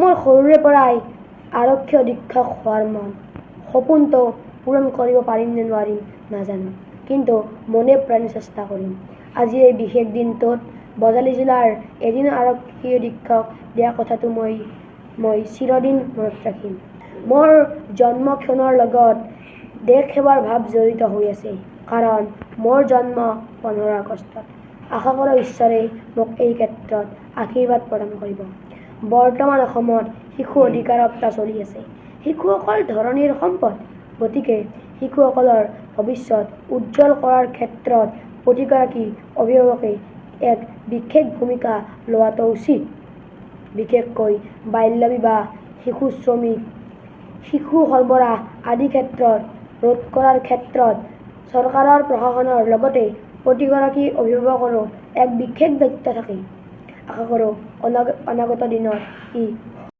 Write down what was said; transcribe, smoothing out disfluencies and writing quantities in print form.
মোৰ সৰুৰে পৰাই আৰক্ষী অধীক্ষক হোৱাৰ মন। সপোনটো পূৰণ কৰিব পাৰিম নে নোৱাৰিম নাজানো, কিন্তু মনে প্ৰাণে চেষ্টা কৰিম। আজি এই বিশেষ দিনটোত বজালী জিলাৰ এদিন আৰক্ষী অধীক্ষক দিয়া কথাটো মই চিৰদিন মনত ৰাখিম। মোৰ জন্মক্ষণৰ লগত দেশ সেৱাৰ ভাৱ জড়িত হৈ আছে, কাৰণ মোৰ জন্ম 15 আগষ্টত। আশা কৰোঁ ঈশ্বৰে মোক এই ক্ষেত্ৰত আশীৰ্বাদ প্ৰদান কৰিব। বৰ্তমান অসমত শিশু অধিকাৰ সপ্তাহ চলি আছে। শিশুসকল ধৰণীৰ সম্পদ, গতিকে শিশুসকলৰ ভৱিষ্যত উজ্জ্বল কৰাৰ ক্ষেত্ৰত প্ৰতিগৰাকী অভিভাৱকে এক বিশেষ ভূমিকা লোৱাটো উচিত। বিশেষকৈ বাল্য বিবাহ, শিশু শ্ৰমিক, শিশু সৰবৰাহ আদি ক্ষেত্ৰত ৰোধ কৰাৰ ক্ষেত্ৰত চৰকাৰৰ প্ৰশাসনৰ লগতে প্ৰতিগৰাকী অভিভাৱকৰো এক বিশেষ দায়িত্ব থাকে। আশা কৰোঁ অনাগত দিনত ই